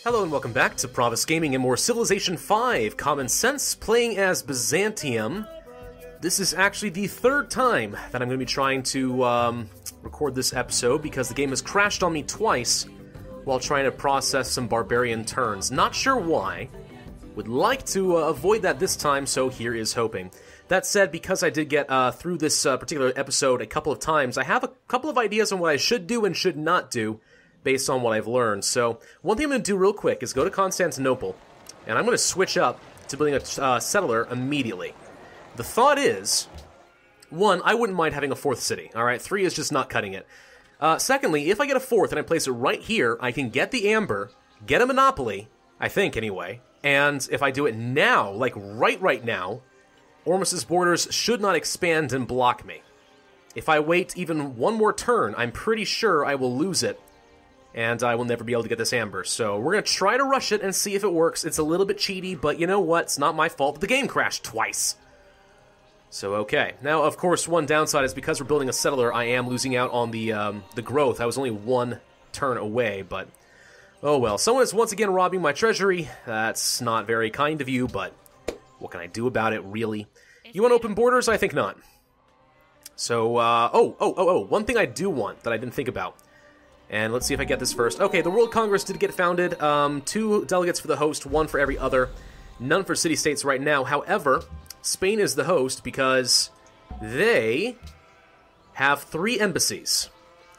Hello and welcome back to Pravus Gaming and more Civilization V Common Sense, playing as Byzantium. This is actually the third time that I'm going to be trying to record this episode because the game has crashed on me twice while trying to process some barbarian turns. Not sure why. Would like to avoid that this time, so here is hoping. That said, because I did get through this particular episode a couple of times, I have a couple of ideas on what I should do and should not do based on what I've learned. So, one thing I'm going to do real quick is go to Constantinople, and I'm going to switch up to building a settler immediately. The thought is, one, I wouldn't mind having a fourth city, alright? 3 is just not cutting it. Secondly, if I get a fourth and I place it right here, I can get the amber, get a monopoly, I think anyway, and if I do it now, like right now, Ormus's borders should not expand and block me. If I wait even one more turn, I'm pretty sure I will lose it, and I will never be able to get this amber. So we're going to try to rush it and see if it works. It's a little bit cheaty, but you know what? It's not my fault that the game crashed twice. So, okay. Now, of course, one downside is because we're building a settler, I am losing out on the growth. I was only one turn away, but oh well. Someone is once again robbing my treasury. That's not very kind of you, but what can I do about it, really? You want open borders? I think not. So, one thing I do want that I didn't think about. And let's see if I get this first. Okay, the World Congress did get founded. 2 delegates for the host, 1 for every other. None for city-states right now. However, Spain is the host because they have 3 embassies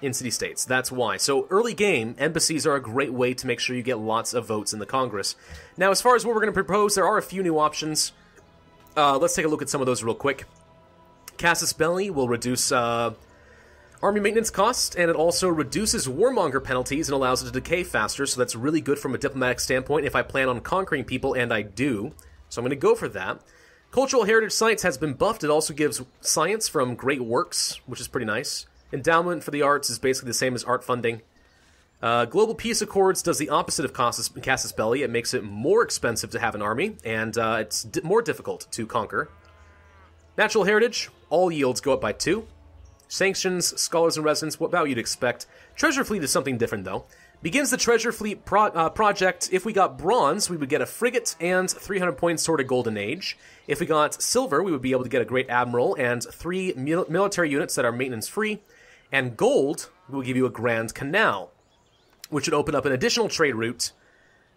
in city-states. That's why. So early game, embassies are a great way to make sure you get lots of votes in the Congress. Now, as far as what we're going to propose, there are a few new options. Let's take a look at some of those real quick. Casus Belli will reduce army maintenance costs, and it also reduces warmonger penalties and allows it to decay faster, so that's really good from a diplomatic standpoint if I plan on conquering people, and I do. So I'm going to go for that. Cultural Heritage Science has been buffed. It also gives science from great works, which is pretty nice. Endowment for the arts is basically the same as art funding. Global Peace Accords does the opposite of Casus Belli. It makes it more expensive to have an army, and it's more difficult to conquer. Natural Heritage, all yields go up by 2. Sanctions, scholars and residents, what about you'd expect. Treasure Fleet is something different, though. Begins the Treasure Fleet project. If we got bronze, we would get a frigate and 300 points toward a golden age. If we got silver, we would be able to get a great admiral and 3 military units that are maintenance-free. And gold will give you a Grand Canal, which would open up an additional trade route,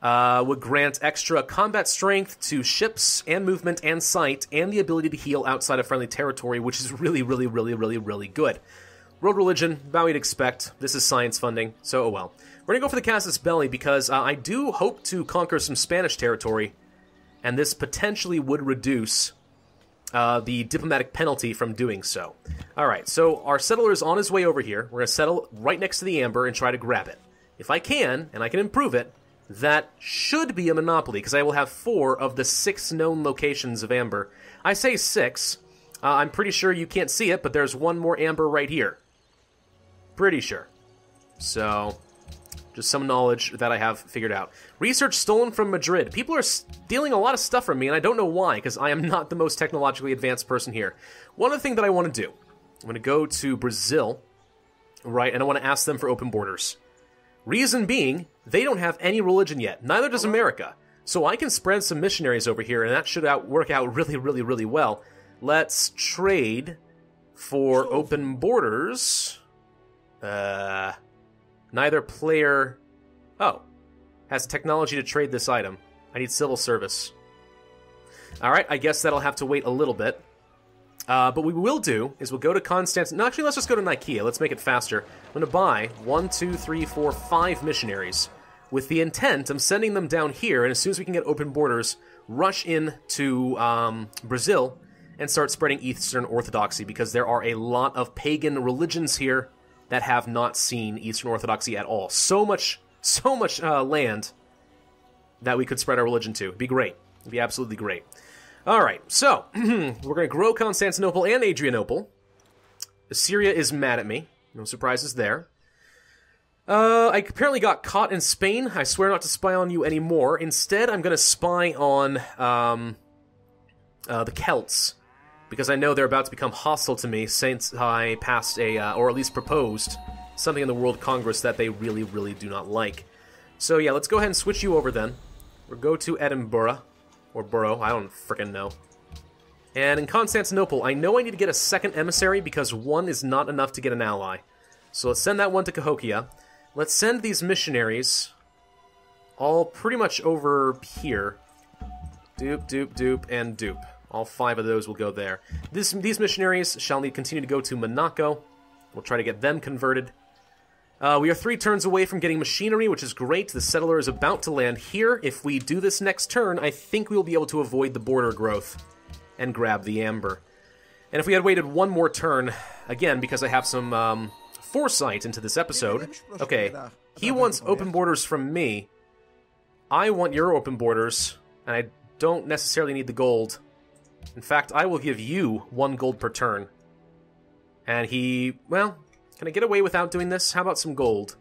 would grant extra combat strength to ships and movement and sight, and the ability to heal outside of friendly territory, which is really good. Road Religion, about what you'd expect. This is science funding, so oh well. We're going to go for the Casus Belli because I do hope to conquer some Spanish territory, and this potentially would reduce the diplomatic penalty from doing so. Alright, so our settler is on his way over here. We're going to settle right next to the amber and try to grab it. If I can, and I can improve it, that should be a monopoly, because I will have 4 of the 6 known locations of amber. I say 6. I'm pretty sure you can't see it, but there's one more amber right here. Pretty sure. So, just some knowledge that I have figured out. Research stolen from Madrid. People are stealing a lot of stuff from me, and I don't know why, because I am not the most technologically advanced person here. One other thing that I want to do, I'm going to go to Brazil, right, and I want to ask them for open borders. Reason being, they don't have any religion yet. Neither does America. So I can spread some missionaries over here, and that should work out really well. Let's trade for open borders. Neither player... Oh. Has technology to trade this item. I need civil service. Alright, I guess that'll have to wait a little bit. But what we will do is we'll go to Constantinople. No, actually, let's just go to Nicaea. Let's make it faster. I'm going to buy 1, 2, 3, 4, 5 missionaries with the intent of sending them down here, and as soon as we can get open borders, rush in to Brazil and start spreading Eastern Orthodoxy, because there are a lot of pagan religions here that have not seen Eastern Orthodoxy at all. So much land that we could spread our religion to. It'd be great. It'd be absolutely great. Alright, so, we're going to grow Constantinople and Adrianople. Assyria is mad at me. No surprises there. I apparently got caught in Spain. I swear not to spy on you anymore. Instead, I'm going to spy on the Celts, because I know they're about to become hostile to me since I passed or at least proposed, something in the World Congress that they really do not like. So yeah, let's go ahead and switch you over then. We'll go to Edinburgh. Or Borough, I don't frickin' know. And in Constantinople, I know I need to get a second emissary because one is not enough to get an ally. So let's send that one to Cahokia. Let's send these missionaries all pretty much over here. Dupe, dupe, dupe, and dupe. All 5 of those will go there. These missionaries shall need continue to go to Monaco. We'll try to get them converted. We are 3 turns away from getting machinery, which is great. The settler is about to land here. If we do this next turn, I think we will be able to avoid the border growth and grab the amber. And if we had waited one more turn, again, because I have some foresight into this episode. Okay, he wants open borders from me. I want your open borders, and I don't necessarily need the gold. In fact, I will give you 1 gold per turn. And he, well, can I get away without doing this? How about some gold?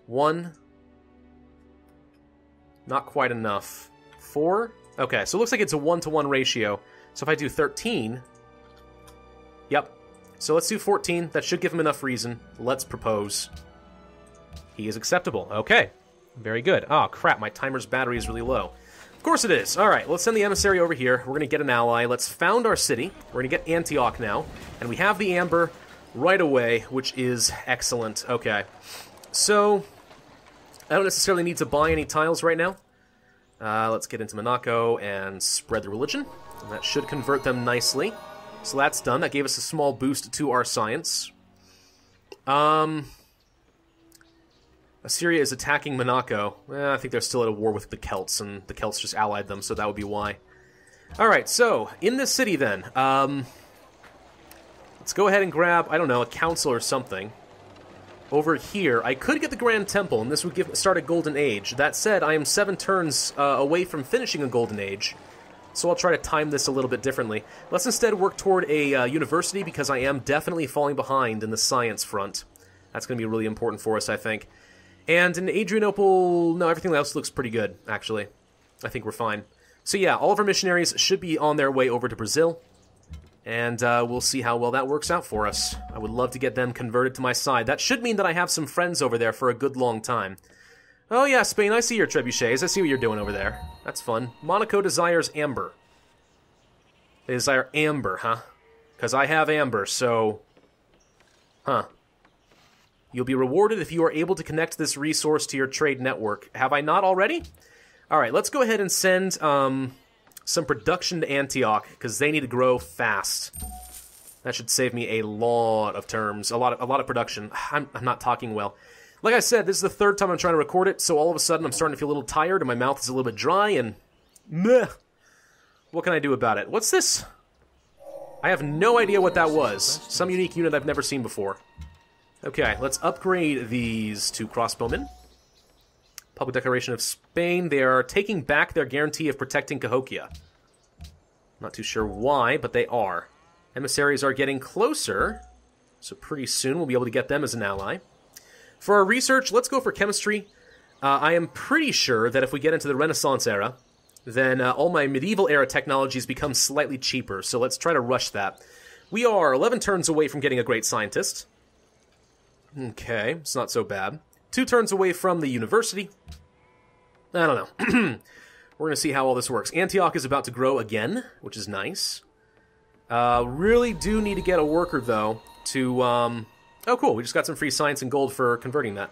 1. Not quite enough. 4. Okay, so it looks like it's a 1-to-1 ratio. So if I do 13... Yep. So let's do 14. That should give him enough reason. Let's propose. He is acceptable. Okay. Very good. Oh, crap. My timer's battery is really low. Of course it is. All right, let's send the emissary over here. We're going to get an ally. Let's found our city. We're going to get Antioch now. And we have the amber right away, which is excellent. Okay. So, I don't necessarily need to buy any tiles right now. Let's get into Monaco and spread the religion. And that should convert them nicely. So that's done. That gave us a small boost to our science. Assyria is attacking Monaco. I think they're still at a war with the Celts, and the Celts just allied them, so that would be why. Alright, so, in this city then, let's go ahead and grab, I don't know, a council or something. Over here, I could get the Grand Temple, and this would start a Golden Age. That said, I am 7 turns away from finishing a Golden Age, so I'll try to time this a little bit differently. Let's instead work toward a university, because I am definitely falling behind in the science front. That's going to be really important for us, I think. And in Adrianople, no, everything else looks pretty good, actually. I think we're fine. So yeah, all of our missionaries should be on their way over to Brazil. And we'll see how well that works out for us. I would love to get them converted to my side. That should mean that I have some friends over there for a good long time. Oh yeah, Spain, I see your trebuchets. I see what you're doing over there. That's fun. Monaco desires amber. They desire amber, huh? Because I have amber, so... Huh. You'll be rewarded if you are able to connect this resource to your trade network. Have I not already? Alright, let's go ahead and send some production to Antioch, because they need to grow fast. That should save me a lot of terms, a lot of production. I'm not talking well. Like I said, this is the 3rd time I'm trying to record it, so all of a sudden I'm starting to feel a little tired, and my mouth is a little bit dry, and... meh. What can I do about it? What's this? I have no idea what that was. Some unique unit I've never seen before. Okay, let's upgrade these 2 crossbowmen. Public Declaration of Spain. They are taking back their guarantee of protecting Cahokia. Not too sure why, but they are. Emissaries are getting closer, so pretty soon we'll be able to get them as an ally. For our research, let's go for chemistry. I am pretty sure that if we get into the Renaissance era, then all my medieval era technologies become slightly cheaper, so let's try to rush that. We are 11 turns away from getting a great scientist. Okay, it's not so bad. 2 turns away from the university. I don't know. We're going to see how all this works. Antioch is about to grow again, which is nice. Really do need to get a worker, though, to... Oh, cool. We just got some free science and gold for converting that.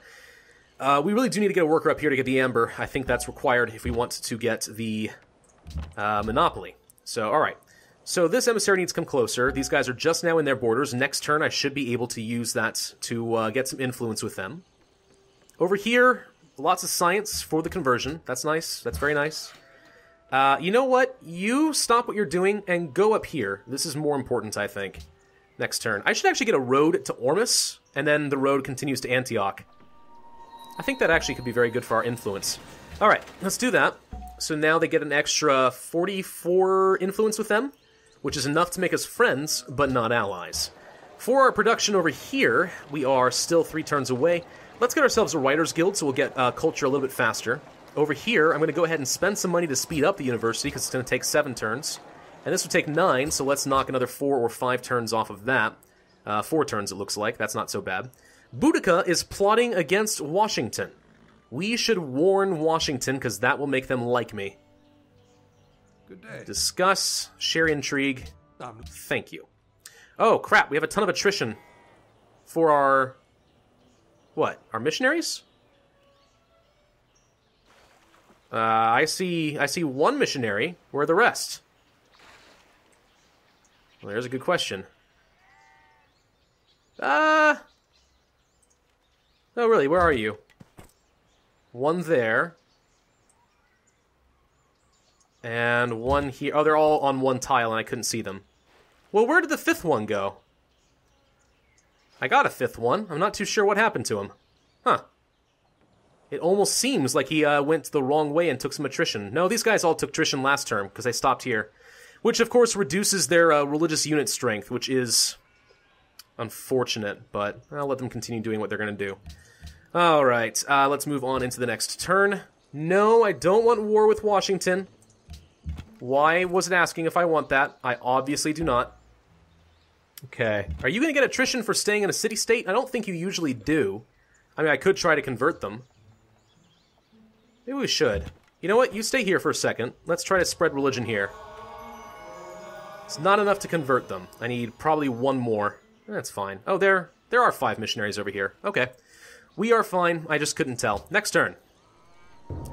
We really do need to get a worker up here to get the amber. I think that's required if we want to get the monopoly. So, alright. So this emissary needs to come closer. These guys are just now in their borders. Next turn, I should be able to use that to get some influence with them. Over here, lots of science for the conversion. That's nice. That's very nice. You know what? You stop what you're doing and go up here. This is more important, I think. Next turn. I should actually get a road to Ormus, and then the road continues to Antioch. I think that actually could be very good for our influence. Alright, let's do that. So now they get an extra 44 influence with them, which is enough to make us friends, but not allies. For our production over here, we are still 3 turns away. Let's get ourselves a Writers Guild, so we'll get culture a little bit faster. Over here, I'm going to go ahead and spend some money to speed up the university, because it's going to take 7 turns. And this would take 9, so let's knock another 4 or 5 turns off of that. 4 turns, it looks like. That's not so bad. Boudica is plotting against Washington. We should warn Washington, because that will make them like me. Good day. Discuss. Share intrigue. Thank you. Oh, crap. We have a ton of attrition for our... What? Our missionaries? I see one missionary. Where are the rest? Well, there's a good question. Oh, really? Where are you? One there. And one here. Oh, they're all on one tile and I couldn't see them. Well, where did the fifth one go? I got a fifth one. I'm not too sure what happened to him. Huh. It almost seems like he went the wrong way and took some attrition. No, these guys all took attrition last term because I stopped here. Which, of course, reduces their religious unit strength, which is unfortunate, but I'll let them continue doing what they're going to do. Alright, let's move on into the next turn. No, I don't want war with Washington. Why was it asking if I want that? I obviously do not. Okay. Are you going to get attrition for staying in a city-state? I don't think you usually do. I mean, I could try to convert them. Maybe we should. You know what? You stay here for a second. Let's try to spread religion here. It's not enough to convert them. I need probably one more. That's fine. Oh, there are 5 missionaries over here. Okay. We are fine. I just couldn't tell. Next turn.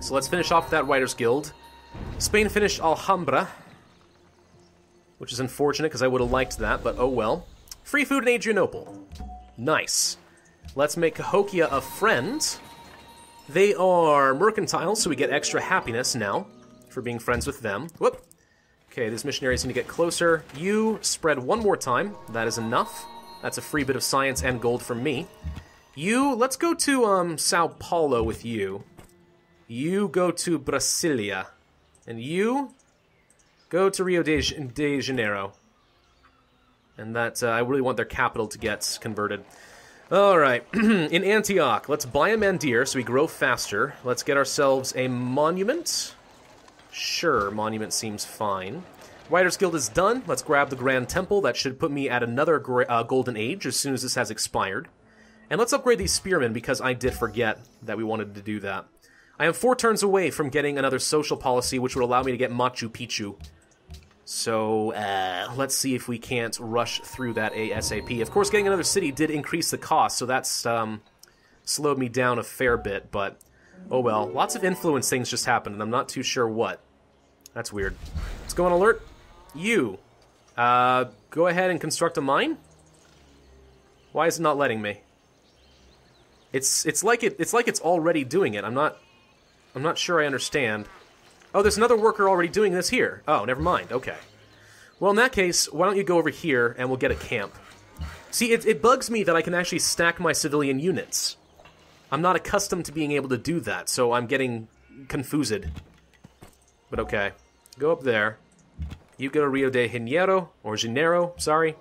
So let's finish off that Writers Guild. Spain finished Alhambra, which is unfortunate because I would have liked that, but oh well. Free food in Adrianople. Nice. Let's make Cahokia a friend. They are mercantile, so we get extra happiness now for being friends with them. Whoop. Okay, these missionaries need to get closer. You spread one more time. That is enough. That's a free bit of science and gold from me. You, let's go to Sao Paulo with you. You go to Brasilia. And you go to Rio de Janeiro. And that, I really want their capital to get converted. Alright, in Antioch, let's buy a mandir so we grow faster. Let's get ourselves a monument. Sure, monument seems fine. Writers Guild is done. Let's grab the Grand Temple. That should put me at another Golden Age as soon as this has expired. And let's upgrade these spearmen because I did forget that we wanted to do that. I am 4 turns away from getting another social policy which would allow me to get Machu Picchu. So, let's see if we can't rush through that ASAP. Of course, getting another city did increase the cost, so that's slowed me down a fair bit, but oh well. Lots of influence things just happened, and I'm not too sure what. That's weird. Let's go on alert. You, go ahead and construct a mine? Why is it not letting me? It's like it's already doing it. I'm not sure I understand. Oh, there's another worker already doing this here. Oh, never mind. Okay. Well, in that case, why don't you go over here and we'll get a camp. See, it bugs me that I can actually stack my civilian units. I'm not accustomed to being able to do that, so I'm getting confused. But okay. Go up there. You go to Rio de Janeiro, sorry.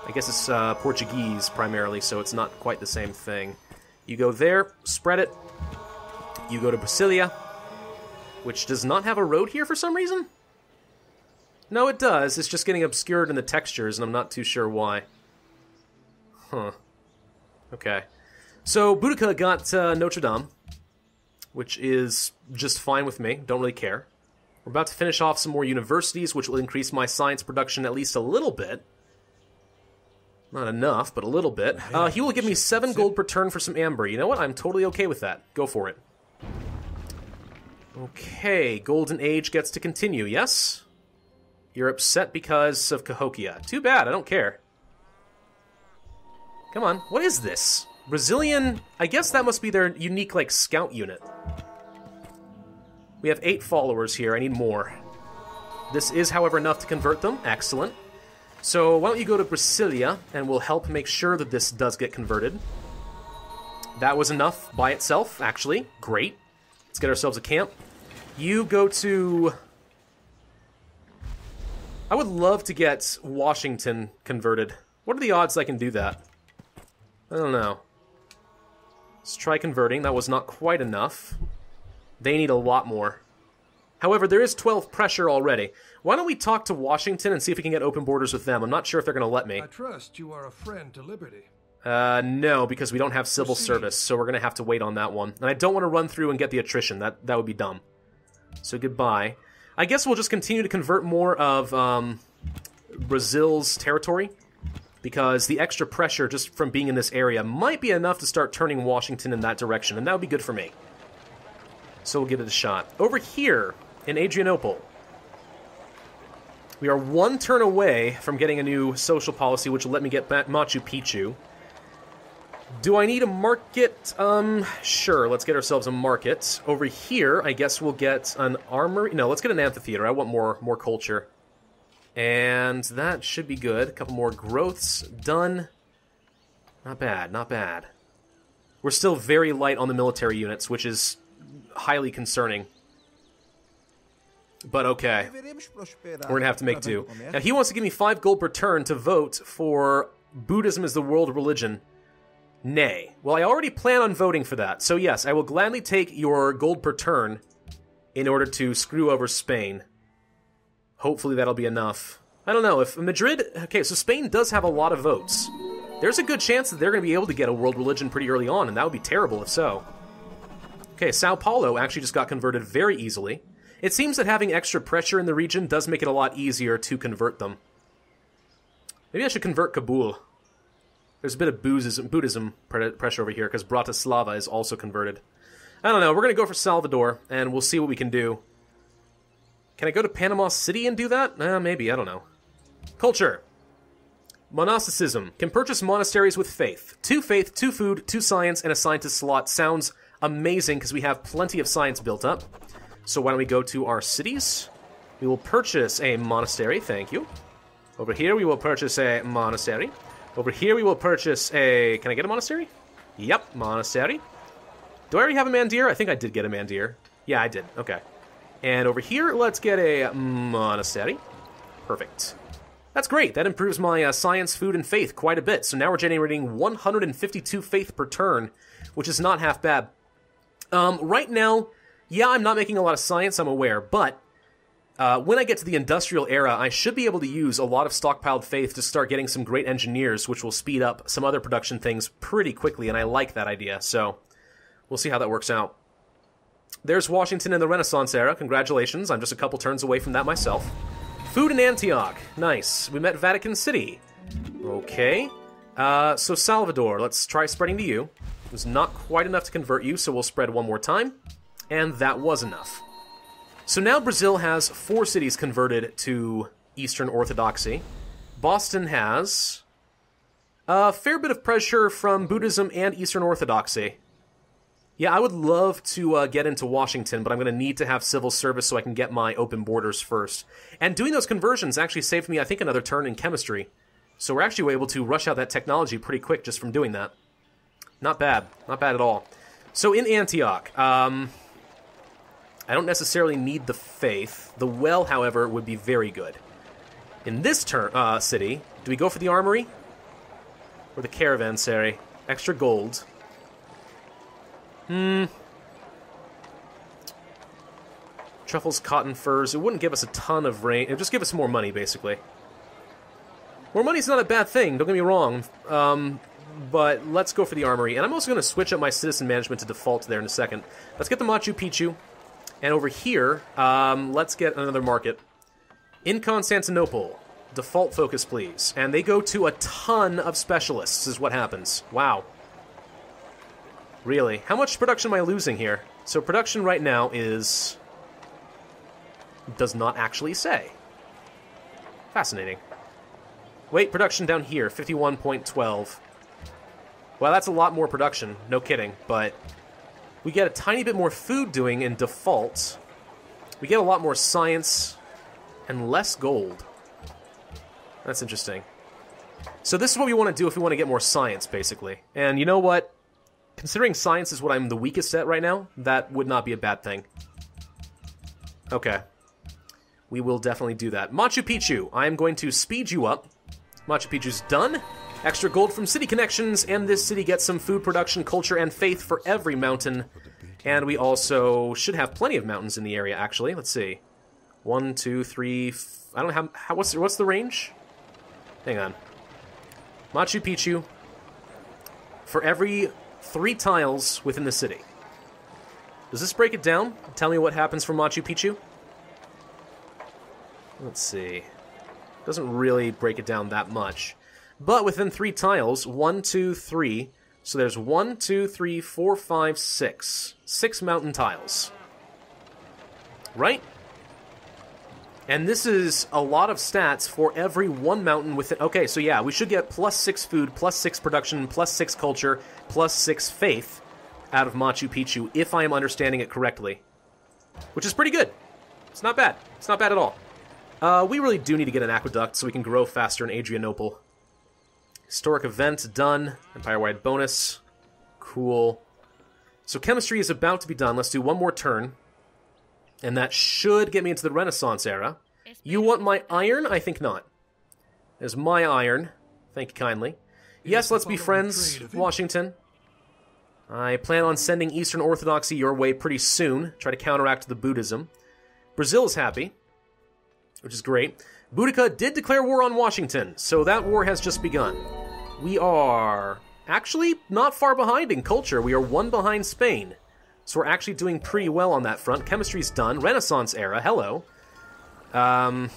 I guess it's Portuguese primarily, so it's not quite the same thing. You go there, spread it. You go to Brasilia, which does not have a road here for some reason? No, it does. It's just getting obscured in the textures, and I'm not too sure why. Huh. Okay. So, Boudica got Notre Dame, which is just fine with me. Don't really care. We're about to finish off some more universities, which will increase my science production at least a little bit. Not enough, but a little bit. He will give me 7 gold per turn for some amber. You know what? I'm totally okay with that. Go for it. Okay, Golden Age gets to continue, yes? You're upset because of Cahokia. Too bad, I don't care. Come on, what is this? Brazilian... I guess that must be their unique, like, scout unit. We have 8 followers here, I need more. This is, however, enough to convert them. Excellent. So, why don't you go to Brasilia, and we'll help make sure that this does get converted. That was enough by itself, actually. Great. Let's get ourselves a camp. You go to... I would love to get Washington converted. What are the odds I can do that? I don't know. Let's try converting. That was not quite enough. They need a lot more. However, there is 12 pressure already. Why don't we talk to Washington and see if we can get open borders with them? I'm not sure if they're going to let me. I trust you are a friend to liberty. No, because we don't have civil service, so we're going to have to wait on that one. And I don't want to run through and get the attrition. That would be dumb. So goodbye. I guess we'll just continue to convert more of Brazil's territory, because the extra pressure just from being in this area might be enough to start turning Washington in that direction, and that would be good for me. So we'll give it a shot. Over here, in Adrianople, we are one turn away from getting a new social policy, which will let me get Machu Picchu. Do I need a market? Sure, let's get ourselves a market. Over here, I guess we'll get an armory. No, let's get an amphitheater. I want more culture. And that should be good. A couple more growths done. Not bad, not bad. We're still very light on the military units, which is highly concerning. But okay. We're going to have to make do. Now, he wants to give me 5 gold per turn to vote for Buddhism as the world religion. Nay. Well, I already plan on voting for that. So yes, I will gladly take your gold per turn in order to screw over Spain. Hopefully that'll be enough. I don't know, if Madrid... Okay, so Spain does have a lot of votes. There's a good chance that they're going to be able to get a world religion pretty early on, and that would be terrible if so. Okay, Sao Paulo actually just got converted very easily. It seems that having extra pressure in the region does make it a lot easier to convert them. Maybe I should convert Kabul. There's a bit of Buddhism pressure over here, because Bratislava is also converted. I don't know, we're going to go for Salvador, and we'll see what we can do. Can I go to Panama City and do that? Maybe, I don't know. Culture. Monasticism. Can purchase monasteries with faith. 2 faith, 2 food, 2 science, and a scientist slot. Sounds amazing, because we have plenty of science built up. So why don't we go to our cities? We will purchase a monastery, thank you. Over here we will purchase a monastery. Over here we will purchase a... Can I get a monastery? Yep, monastery. Do I already have a mandir? I think I did get a mandir. Yeah, I did. Okay. And over here, let's get a monastery. Perfect. That's great. That improves my science, food, and faith quite a bit. So now we're generating 152 faith per turn, which is not half bad. Right now, yeah, I'm not making a lot of science, I'm aware, but when I get to the industrial era, I should be able to use a lot of stockpiled faith to start getting some great engineers, which will speed up some other production things pretty quickly, and I like that idea, so we'll see how that works out. There's Washington in the Renaissance era. Congratulations, I'm just a couple turns away from that myself. Food in Antioch. Nice. We met Vatican City. Okay. So Salvador, let's try spreading to you. It was not quite enough to convert you, so we'll spread one more time. And that was enough. So now Brazil has 4 cities converted to Eastern Orthodoxy. Boston has a fair bit of pressure from Buddhism and Eastern Orthodoxy. Yeah, I would love to get into Washington, but I'm going to need to have civil service so I can get my open borders first. And doing those conversions actually saved me, I think, another turn in chemistry. So we're actually able to rush out that technology pretty quick just from doing that. Not bad. Not bad at all. So in Antioch, I don't necessarily need the faith. The well, however, would be very good. In this city, do we go for the armory? Or the caravanserai? Extra gold. Truffles, cotton, furs. It wouldn't give us a ton of rain. It would just give us more money, basically. More money's not a bad thing, don't get me wrong. But let's go for the armory. And I'm also going to switch up my citizen management to default there in a second. Let's get the Machu Picchu. And over here, let's get another market. In Constantinople, default focus, please. And they go to a ton of specialists, is what happens. Wow. Really? How much production am I losing here? So production right now is... does not actually say. Fascinating. Wait, production down here, 51.12. Well, that's a lot more production, no kidding, but we get a tiny bit more food doing in default. We get a lot more science and less gold. That's interesting. So this is what we want to do if we want to get more science, basically. And you know what? Considering science is what I'm the weakest at right now, that would not be a bad thing. Okay. We will definitely do that. Machu Picchu, I am going to speed you up. Machu Picchu's done. Extra gold from city connections, and this city gets some food production, culture, and faith for every mountain. And we also should have plenty of mountains in the area, actually. Let's see. 1, 2, 3... I don't have... what's the range? Hang on. Machu Picchu. for every 3 tiles within the city. Does this break it down? Tell me what happens for Machu Picchu? Let's see. Doesn't really break it down that much. But within 3 tiles, 1, 2, 3. So there's 1, 2, 3, 4, 5, 6. 6 mountain tiles. Right? And this is a lot of stats for every 1 mountain within... Okay, so yeah, we should get plus 6 food, plus 6 production, plus 6 culture, plus 6 faith out of Machu Picchu, if I am understanding it correctly. Which is pretty good. It's not bad. It's not bad at all. We really do need to get an aqueduct so we can grow faster in Adrianople. Historic event done. Empire-wide bonus. Cool. So chemistry is about to be done. Let's do one more turn. And that should get me into the Renaissance era. You want my iron? I think not. There's my iron. Thank you kindly. Yes, let's be friends, Washington. I plan on sending Eastern Orthodoxy your way pretty soon. Try to counteract the Buddhism. Brazil is happy, which is great. Boudica did declare war on Washington, so that war has just begun. We are actually not far behind in culture. We are 1 behind Spain. So we're actually doing pretty well on that front. Chemistry's done. Renaissance era, hello. I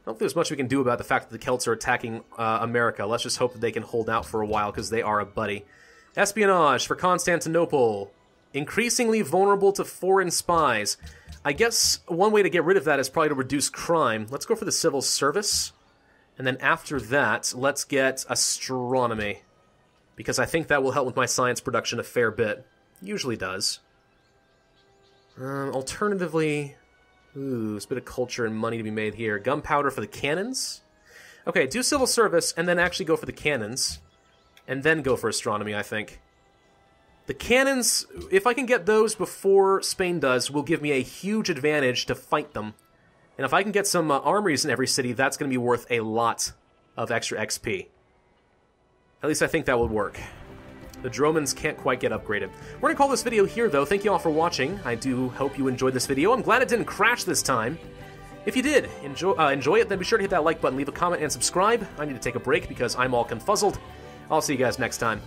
don't think there's much we can do about the fact that the Celts are attacking America. Let's just hope that they can hold out for a while, because they are a buddy. Espionage for Constantinople. Increasingly vulnerable to foreign spies. I guess one way to get rid of that is probably to reduce crime. Let's go for the civil service. And then after that, let's get astronomy. Because I think that will help with my science production a fair bit. Usually does. Alternatively... Ooh, there's a bit of culture and money to be made here. Gunpowder for the cannons? Okay, do civil service, and then actually go for the cannons. And then go for astronomy, I think. The cannons, if I can get those before Spain does, will give me a huge advantage to fight them. And if I can get some armories in every city, that's going to be worth a lot of extra XP. At least I think that would work. The Dromans can't quite get upgraded. We're going to call this video here, though. Thank you all for watching. I do hope you enjoyed this video. I'm glad it didn't crash this time. If you did enjoy it, then be sure to hit that like button, leave a comment, and subscribe. I need to take a break because I'm all confuzzled. I'll see you guys next time.